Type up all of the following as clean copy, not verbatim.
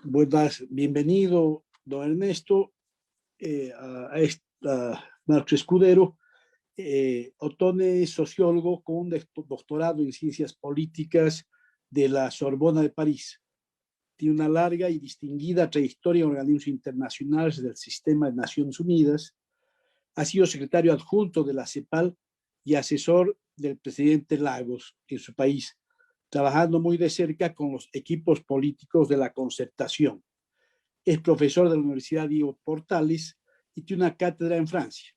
Buenas, bienvenido, don Ernesto, a esta Marco Escudero. Ottone es sociólogo con un doctorado en ciencias políticas de la Sorbona de París. Tiene una larga y distinguida trayectoria en organismos internacionales del sistema de Naciones Unidas. Ha sido secretario adjunto de la CEPAL y asesor del presidente Lagos en su país, trabajando muy de cerca con los equipos políticos de la concertación. Es profesor de la Universidad Diego Portales y tiene una cátedra en Francia.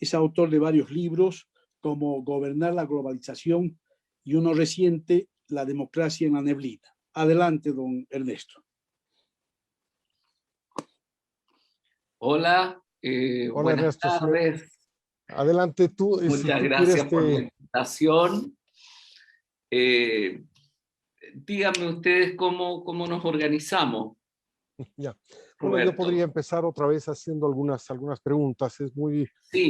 Es autor de varios libros como Gobernar la globalización y uno reciente, La democracia en la neblina. Adelante, don Ernesto. Hola, Hola, buenas Ernesto, tardes. Sí. Adelante tú. Muchas gracias por la invitación. Díganme ustedes cómo nos organizamos. Ya. Bueno, yo podría empezar otra vez haciendo algunas preguntas. Es muy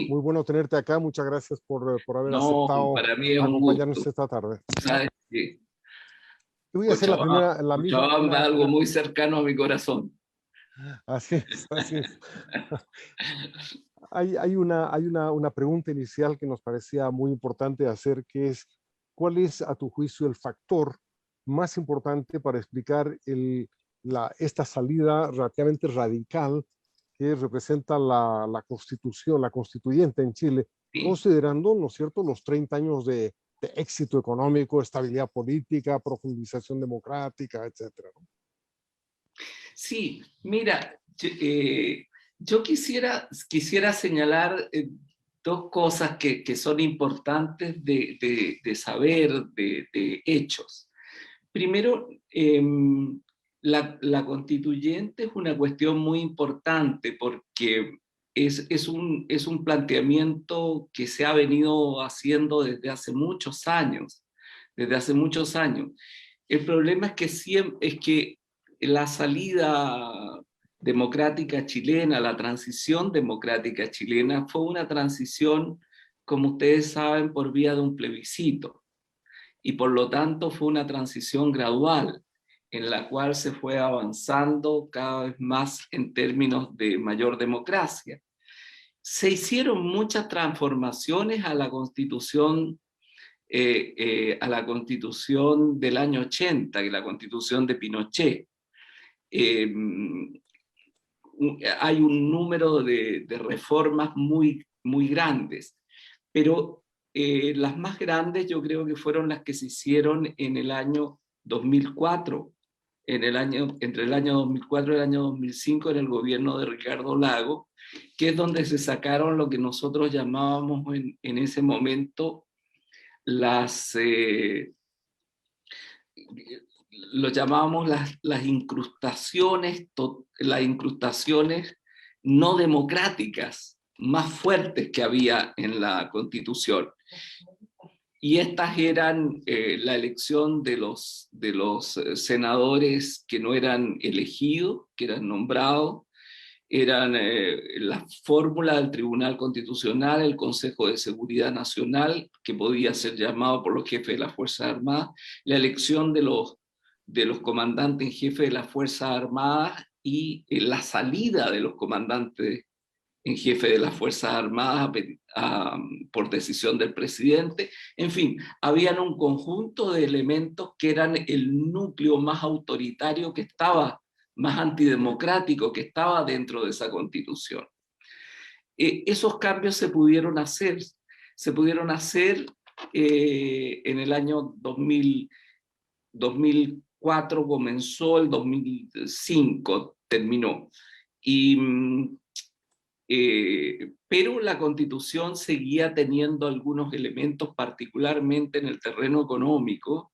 bueno tenerte acá. Muchas gracias por haber aceptado para mí es acompañarnos esta tarde. ¿Sabes qué? Te voy a hacer la primera, Cochabamba, algo muy cercano a mi corazón. Así es, así es. Hay una pregunta inicial que nos parecía muy importante hacer, que es, ¿cuál es, a tu juicio, el factor más importante para explicar esta salida relativamente radical que representa la Constitución, la constituyente en Chile, considerando, ¿no es cierto?, los 30 años de éxito económico, estabilidad política, profundización democrática, etcétera, ¿no? Sí, mira, yo quisiera señalar dos cosas que son importantes de saber, de hechos. Primero, la constituyente es una cuestión muy importante porque es un planteamiento que se ha venido haciendo desde hace muchos años. El problema es que la salida democrática chilena, la transición democrática chilena, fue una transición, como ustedes saben, por vía de un plebiscito. Y por lo tanto fue una transición gradual, en la cual se fue avanzando cada vez más en términos de mayor democracia. Se hicieron muchas transformaciones a la Constitución del año 80, y la Constitución de Pinochet. Hay un número de reformas muy grandes, pero las más grandes yo creo que fueron las que se hicieron en el año 2004, entre el año 2004 y el año 2005 en el gobierno de Ricardo Lagos, que es donde se sacaron lo que nosotros llamábamos en ese momento lo llamábamos las incrustaciones no democráticas más fuertes que había en la Constitución. Y estas eran la elección de los senadores que no eran elegidos, que eran nombrados, eran la fórmula del Tribunal Constitucional, el Consejo de Seguridad Nacional, que podía ser llamado por los jefes de las Fuerzas Armadas, la elección de los comandantes en jefe de las Fuerzas Armadas y la salida de los comandantes en jefe de las Fuerzas Armadas por decisión del presidente. En fin, habían un conjunto de elementos que eran el núcleo más autoritario que estaba, más antidemocrático que estaba dentro de esa Constitución. Esos cambios se pudieron hacer en el año 2004 comenzó, el 2005 terminó. Pero la Constitución seguía teniendo algunos elementos, particularmente en el terreno económico,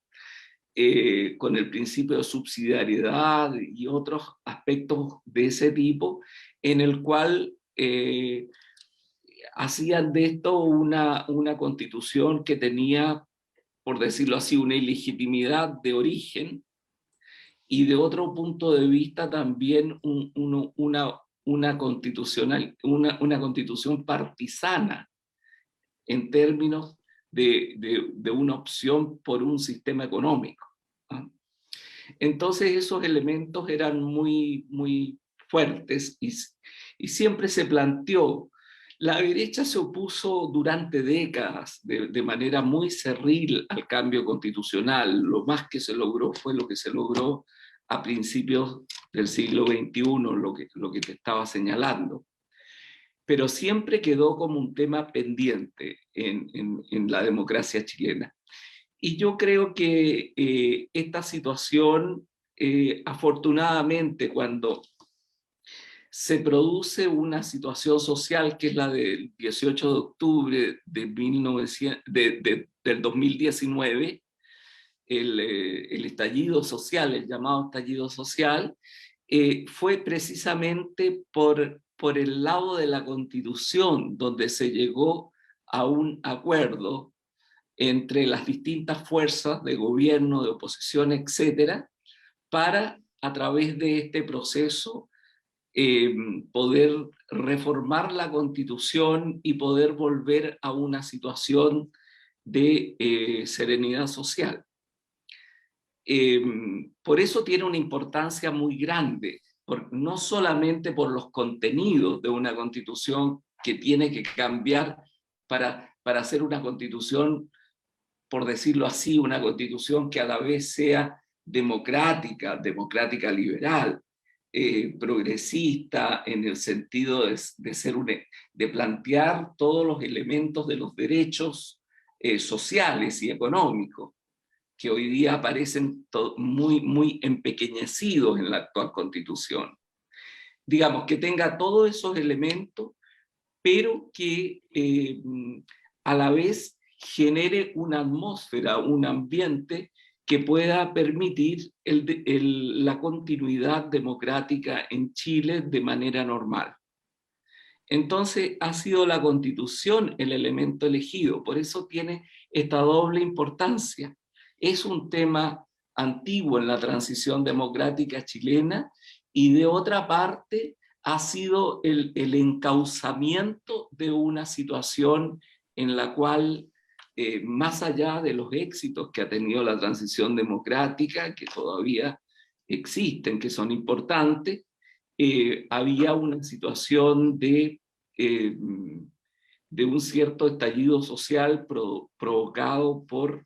con el principio de subsidiariedad y otros aspectos de ese tipo, en el cual hacían de esto una Constitución que tenía, por decirlo así, una ilegitimidad de origen, y de otro punto de vista también una constitución partisana en términos de una opción por un sistema económico. Entonces esos elementos eran muy, muy fuertes y siempre se planteó. La derecha se opuso durante décadas de manera muy cerril al cambio constitucional. Lo más que se logró fue lo que se logró a principios del siglo XXI, lo que te estaba señalando. Pero siempre quedó como un tema pendiente en la democracia chilena. Y yo creo que esta situación, afortunadamente, cuando se produce una situación social que es la del 18 de octubre del 2019, el estallido social, el llamado estallido social, fue precisamente por el lado de la Constitución, donde se llegó a un acuerdo entre las distintas fuerzas de gobierno, de oposición, etcétera, para, a través de este proceso, poder reformar la Constitución y poder volver a una situación de serenidad social. Por eso tiene una importancia muy grande, no solamente por los contenidos de una Constitución que tiene que cambiar para hacer una Constitución, por decirlo así, una Constitución que a la vez sea democrática, democrática liberal, progresista en el sentido de plantear todos los elementos de los derechos sociales y económicos que hoy día aparecen muy, muy empequeñecidos en la actual Constitución. Digamos, que tenga todos esos elementos, pero que a la vez genere una atmósfera, un ambiente que pueda permitir la continuidad democrática en Chile de manera normal. Entonces ha sido la Constitución el elemento elegido, por eso tiene esta doble importancia. Es un tema antiguo en la transición democrática chilena y de otra parte ha sido el encauzamiento de una situación en la cual, más allá de los éxitos que ha tenido la transición democrática, que todavía existen, que son importantes, había una situación de un cierto estallido social provocado por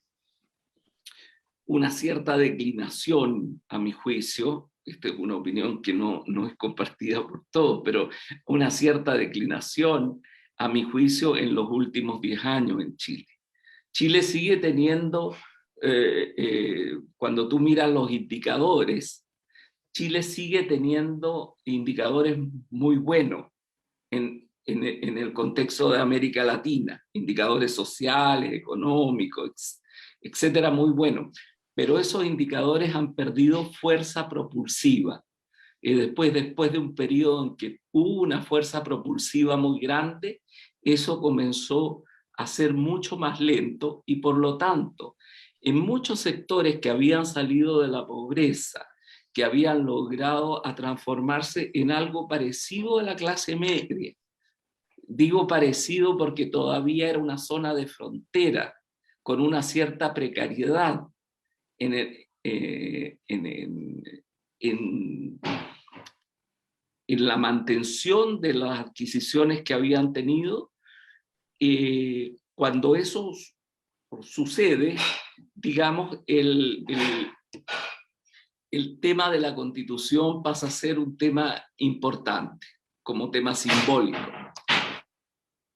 una cierta declinación, a mi juicio. Esta es una opinión que no es compartida por todos, pero una cierta declinación, a mi juicio, en los últimos 10 años en Chile. Chile sigue teniendo, cuando tú miras los indicadores, Chile sigue teniendo indicadores muy buenos en el contexto de América Latina, indicadores sociales, económicos, etcétera, muy buenos. Pero esos indicadores han perdido fuerza propulsiva. Y después de un periodo en que hubo una fuerza propulsiva muy grande, eso comenzó a ser mucho más lento y por lo tanto, en muchos sectores que habían salido de la pobreza, que habían logrado a transformarse en algo parecido a la clase media. Digo parecido porque todavía era una zona de frontera, con una cierta precariedad en la mantención de las adquisiciones que habían tenido. Cuando eso sucede, digamos, el tema de la Constitución pasa a ser un tema importante, como tema simbólico.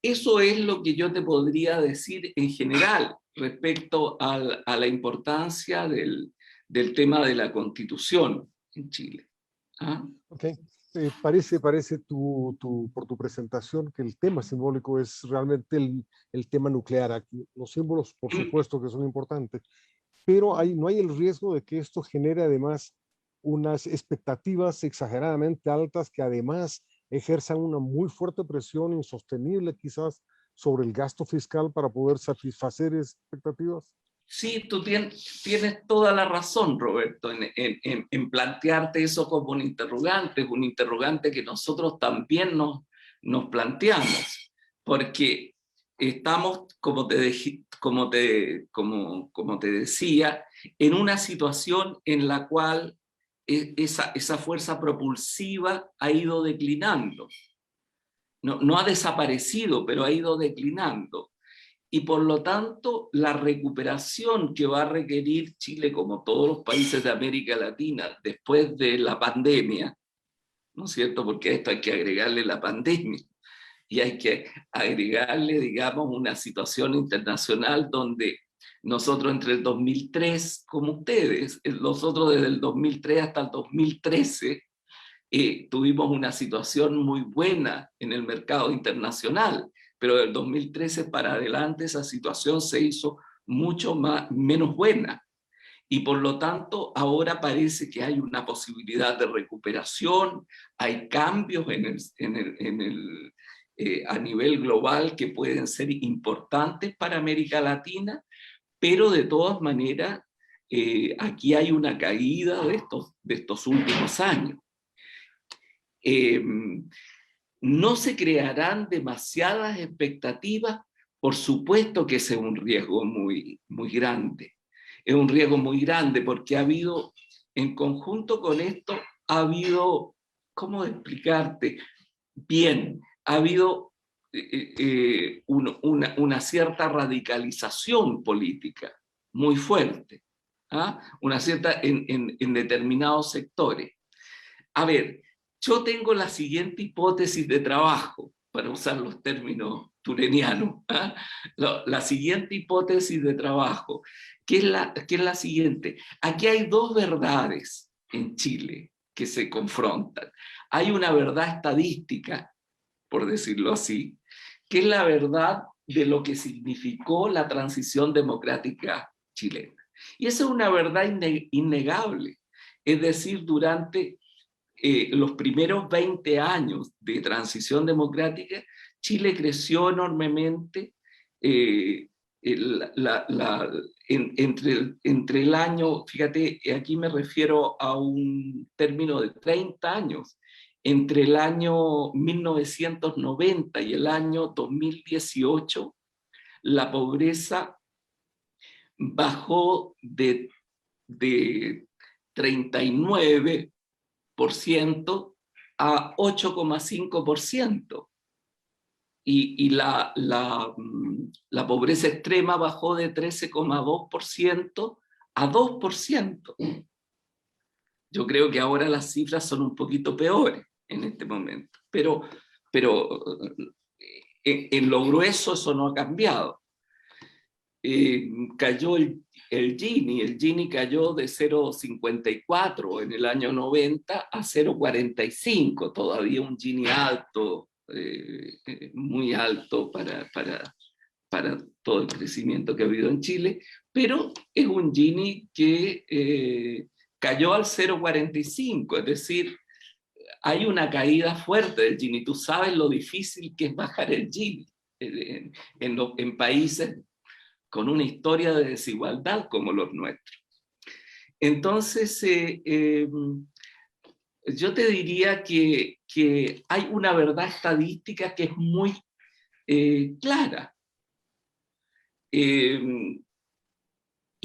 Eso es lo que yo te podría decir en general respecto a la importancia del tema de la Constitución en Chile. ¿Ah? Okay. Parece por tu presentación que el tema simbólico es realmente el tema nuclear aquí. Los símbolos, por supuesto, que son importantes, pero no hay el riesgo de que esto genere además unas expectativas exageradamente altas que además ejerzan una muy fuerte presión insostenible quizás sobre el gasto fiscal para poder satisfacer esas expectativas. Sí, tú tienes toda la razón, Roberto, en plantearte eso como un interrogante que nosotros también nos planteamos, porque estamos, como te decía, en una situación en la cual esa fuerza propulsiva ha ido declinando. No ha desaparecido, pero ha ido declinando. Y por lo tanto, la recuperación que va a requerir Chile, como todos los países de América Latina, después de la pandemia, ¿no es cierto? Porque a esto hay que agregarle la pandemia, y hay que agregarle, digamos, una situación internacional donde nosotros entre el 2003, como ustedes, nosotros desde el 2003 hasta el 2013, tuvimos una situación muy buena en el mercado internacional, pero del 2013 para adelante esa situación se hizo mucho menos buena. Y por lo tanto, ahora parece que hay una posibilidad de recuperación, hay cambios a nivel global que pueden ser importantes para América Latina, pero de todas maneras, aquí hay una caída de estos últimos años. No se crearán demasiadas expectativas, por supuesto que ese es un riesgo muy, muy grande. Es un riesgo muy grande porque ha habido, en conjunto con esto, ha habido, ¿cómo explicarte? Bien, ha habido una cierta radicalización política muy fuerte, ¿ah? Una cierta en determinados sectores. A ver, yo tengo la siguiente hipótesis de trabajo, para usar los términos turenianos, ¿ah? La siguiente hipótesis de trabajo, que es la siguiente. Aquí hay dos verdades en Chile que se confrontan. Hay una verdad estadística, por decirlo así, que es la verdad de lo que significó la transición democrática chilena. Y esa es una verdad innegable. Es decir, durante los primeros 20 años de transición democrática, Chile creció enormemente. Entre el año, fíjate, aquí me refiero a un término de 30 años, entre el año 1990 y el año 2018, la pobreza bajó de 39% a 8,5%. Y la pobreza extrema bajó de 13,2% a 2%. Yo creo que ahora las cifras son un poquito peores en este momento, pero en lo grueso eso no ha cambiado. Cayó el Gini cayó de 0,54 en el año 90 a 0,45, todavía un Gini alto, muy alto para todo el crecimiento que ha habido en Chile, pero es un Gini que cayó al 0,45, es decir, hay una caída fuerte del Gini. Tú sabes lo difícil que es bajar el Gini en países con una historia de desigualdad como los nuestros. Entonces, yo te diría que hay una verdad estadística que es muy clara. Y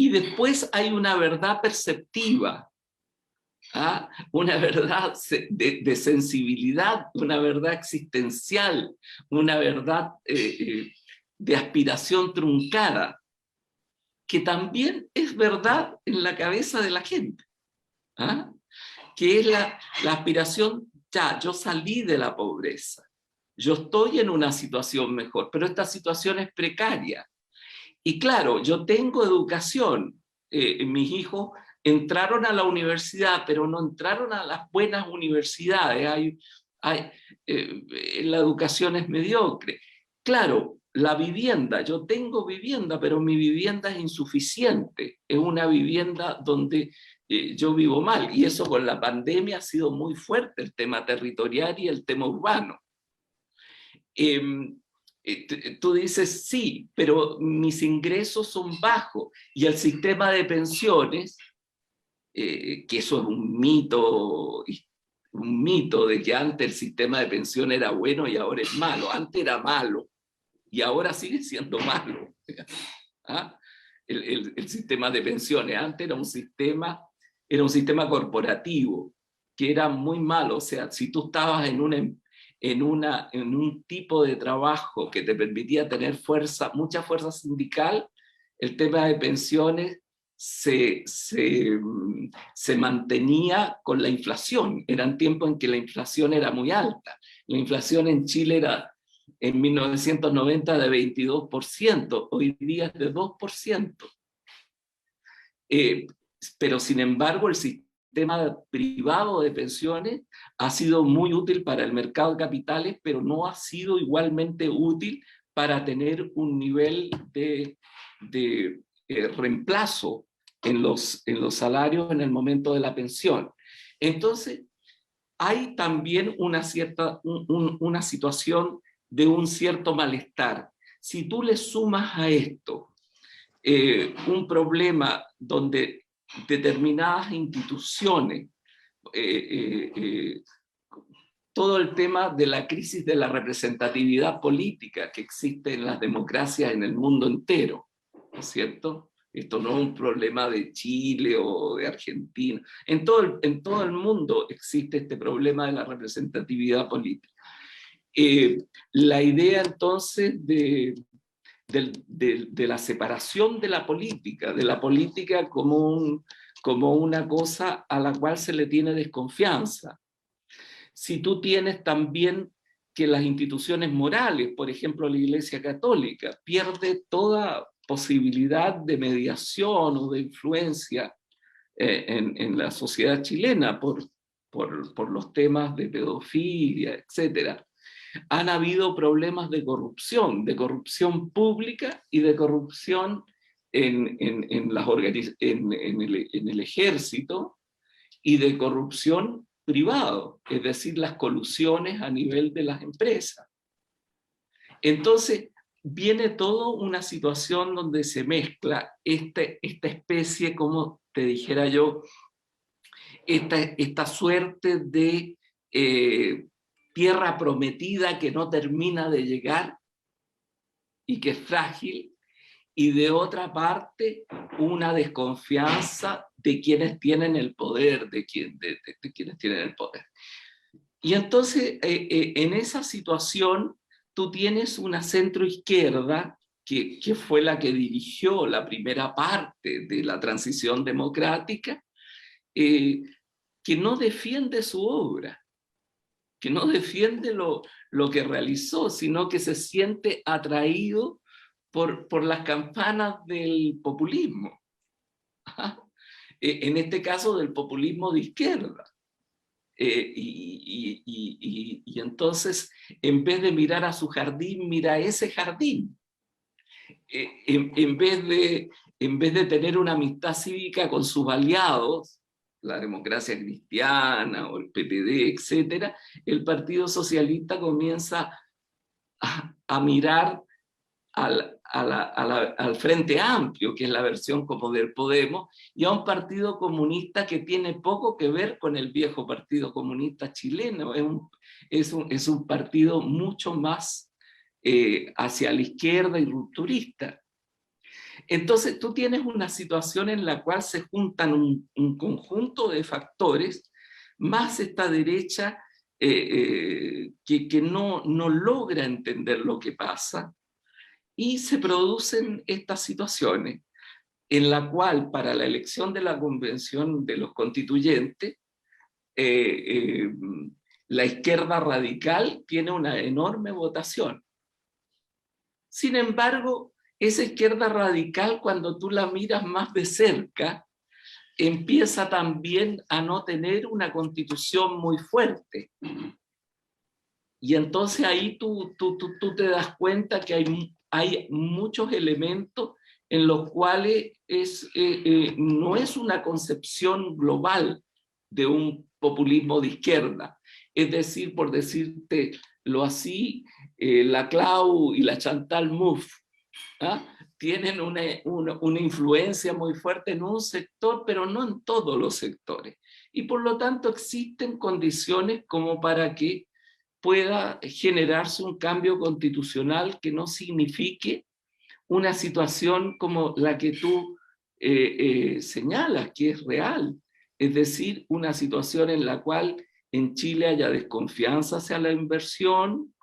después hay una verdad perceptiva, ¿ah? Una verdad de sensibilidad, una verdad existencial, una verdad de aspiración truncada, que también es verdad en la cabeza de la gente, ¿ah? Que es la aspiración, ya, yo salí de la pobreza, yo estoy en una situación mejor, pero esta situación es precaria. Y claro, yo tengo educación, mis hijos entraron a la universidad, pero no entraron a las buenas universidades, la educación es mediocre. Claro, la vivienda, yo tengo vivienda, pero mi vivienda es insuficiente, es una vivienda donde yo vivo mal, y eso con la pandemia ha sido muy fuerte, el tema territorial y el tema urbano. Tú dices, sí, pero mis ingresos son bajos, y el sistema de pensiones, que eso es un mito de que antes el sistema de pensión era bueno y ahora es malo. Antes era malo, y ahora sigue siendo malo. ¿Ah? El sistema de pensiones antes era un sistema corporativo que era muy malo. O sea, si tú estabas en un tipo de trabajo que te permitía tener mucha fuerza sindical, el tema de pensiones se mantenía con la inflación. Eran tiempos en que la inflación era muy alta. La inflación en Chile era en 1990 de 22%, hoy día es de 2%. Pero sin embargo el sistema privado de pensiones ha sido muy útil para el mercado de capitales, pero no ha sido igualmente útil para tener un nivel de reemplazo en los salarios en el momento de la pensión. Entonces, hay también una situación de un cierto malestar. Si tú le sumas a esto un problema donde determinadas instituciones, todo el tema de la crisis de la representatividad política que existe en las democracias en el mundo entero, ¿no es cierto? Esto no es un problema de Chile o de Argentina. En todo el mundo existe este problema de la representatividad política. La idea entonces de la separación de la política como una cosa a la cual se le tiene desconfianza. Si tú tienes también que las instituciones morales, por ejemplo la Iglesia Católica, pierde toda posibilidad de mediación o de influencia en la sociedad chilena por los temas de pedofilia, etc. Han habido problemas de corrupción pública y de corrupción en el ejército, y de corrupción privado, es decir, las colusiones a nivel de las empresas. Entonces, viene toda una situación donde se mezcla esta especie, como te dijera yo, esta suerte de tierra prometida que no termina de llegar y que es frágil, y de otra parte una desconfianza de quienes tienen el poder, de quienes tienen el poder. Y entonces en esa situación tú tienes una centroizquierda que fue la que dirigió la primera parte de la transición democrática, que no defiende su obra, que no defiende lo que realizó, sino que se siente atraído por las campanas del populismo. En este caso del populismo de izquierda. Y entonces, en vez de mirar a su jardín, mira ese jardín. En vez de tener una amistad cívica con sus aliados, la Democracia Cristiana o el PPD, etc., el Partido Socialista comienza a mirar al Frente Amplio, que es la versión como del Podemos, y a un partido comunista que tiene poco que ver con el viejo Partido Comunista chileno. Es un partido mucho más hacia la izquierda y rupturista. Entonces tú tienes una situación en la cual se juntan un conjunto de factores, más esta derecha que no logra entender lo que pasa, y se producen estas situaciones en la cual para la elección de la convención de los constituyentes, la izquierda radical tiene una enorme votación. Sin embargo, esa izquierda radical, cuando tú la miras más de cerca, empieza también a no tener una constitución muy fuerte. Y entonces ahí tú te das cuenta que hay muchos elementos en los cuales no es una concepción global de un populismo de izquierda. Es decir, por decirte lo así, la Clau y la Chantal Mouffe tienen una influencia muy fuerte en un sector, pero no en todos los sectores. Y por lo tanto existen condiciones como para que pueda generarse un cambio constitucional que no signifique una situación como la que tú señalas, que es real. Es decir, una situación en la cual en Chile haya desconfianza hacia la inversión,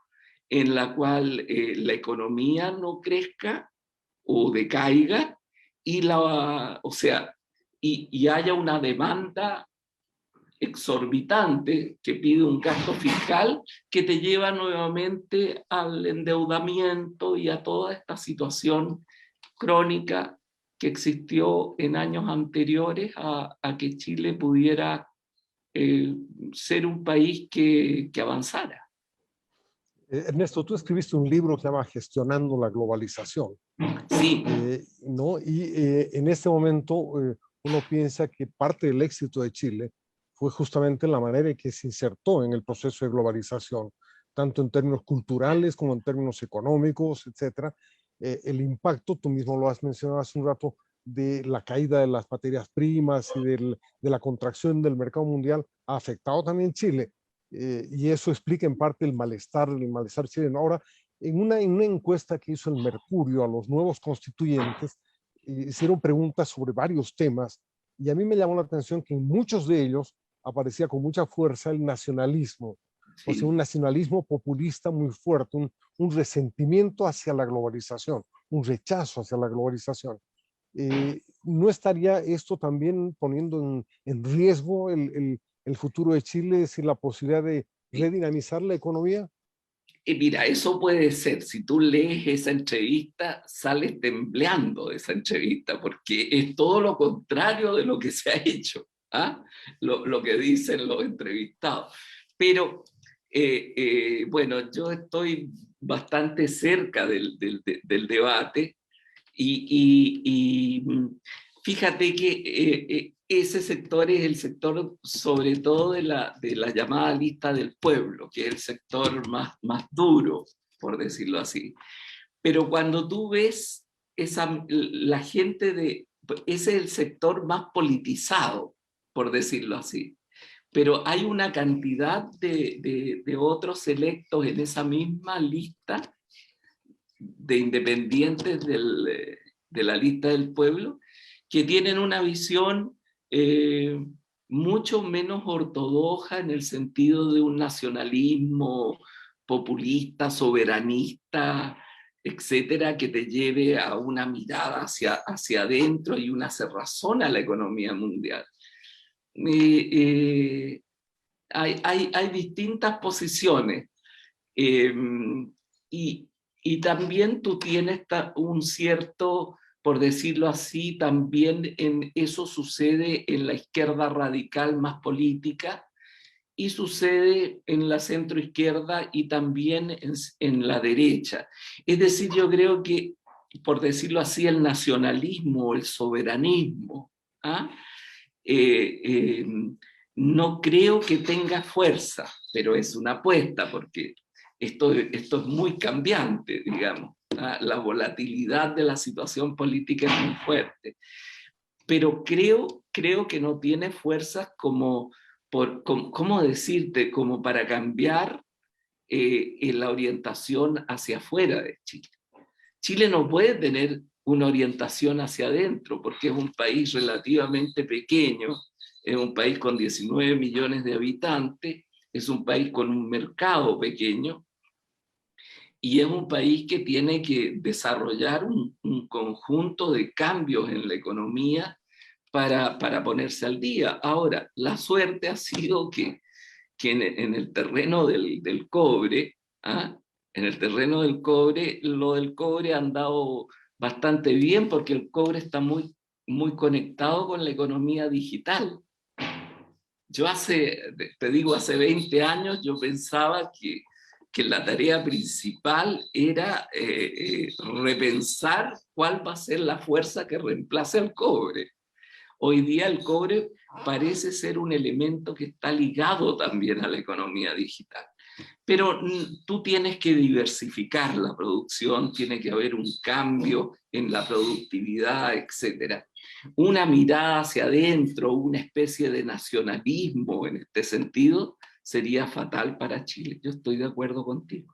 en la cual la economía no crezca o decaiga, y haya una demanda exorbitante que pide un gasto fiscal que te lleva nuevamente al endeudamiento y a toda esta situación crónica que existió en años anteriores a que Chile pudiera ser un país que avanzara. Ernesto, tú escribiste un libro que se llama Gestionando la Globalización. Sí. ¿No? Y en este momento uno piensa que parte del éxito de Chile fue justamente la manera en que se insertó en el proceso de globalización, tanto en términos culturales como en términos económicos, etcétera. El impacto, tú mismo lo has mencionado hace un rato, de la caída de las materias primas y de la contracción del mercado mundial ha afectado también Chile. Y eso explica en parte el malestar chileno. Ahora, en una encuesta que hizo el Mercurio a los nuevos constituyentes, hicieron preguntas sobre varios temas, y a mí me llamó la atención que en muchos de ellos aparecía con mucha fuerza el nacionalismo, sí. O sea, un nacionalismo populista muy fuerte, un resentimiento hacia la globalización, un rechazo hacia la globalización. ¿No estaría esto también poniendo en riesgo el futuro de Chile, es decir, la posibilidad de redinamizar la economía? Mira, eso puede ser. Si tú lees esa entrevista, sales temblando de esa entrevista, porque es todo lo contrario de lo que se ha hecho, ¿ah? Lo que dicen los entrevistados. Pero, bueno, yo estoy bastante cerca del debate y fíjate que ese sector es el sector sobre todo de la llamada lista del pueblo, que es el sector más duro, por decirlo así. Pero cuando tú ves la gente ese es el sector más politizado, por decirlo así. Pero hay una cantidad de otros electos en esa misma lista de independientes de la lista del pueblo, que tienen una visión mucho menos ortodoxa en el sentido de un nacionalismo populista, soberanista, etcétera, que te lleve a una mirada hacia adentro y una cerrazón a la economía mundial. Hay distintas posiciones y también tú tienes un cierto, por decirlo así, también eso sucede en la izquierda radical más política y sucede en la centroizquierda y también en la derecha. Es decir, yo creo que, por decirlo así, el nacionalismo, el soberanismo, no creo que tenga fuerza, pero es una apuesta porque esto es muy cambiante, digamos. La volatilidad de la situación política es muy fuerte. Pero creo que no tiene fuerzas como ¿cómo decirte? Como para cambiar la orientación hacia afuera de Chile. Chile no puede tener una orientación hacia adentro porque es un país relativamente pequeño, es un país con 19 millones de habitantes, es un país con un mercado pequeño y es un país que tiene que desarrollar un conjunto de cambios en la economía para ponerse al día. Ahora, la suerte ha sido que en el terreno del cobre, en el terreno del cobre, lo del cobre ha andado bastante bien porque el cobre está muy conectado con la economía digital. Yo te digo, hace 20 años yo pensaba que la tarea principal era repensar cuál va a ser la fuerza que reemplace al cobre. Hoy día el cobre parece ser un elemento que está ligado también a la economía digital. Pero tú tienes que diversificar la producción, tiene que haber un cambio en la productividad, etc. Una mirada hacia adentro, una especie de nacionalismo en este sentido, sería fatal para Chile. Yo estoy de acuerdo contigo.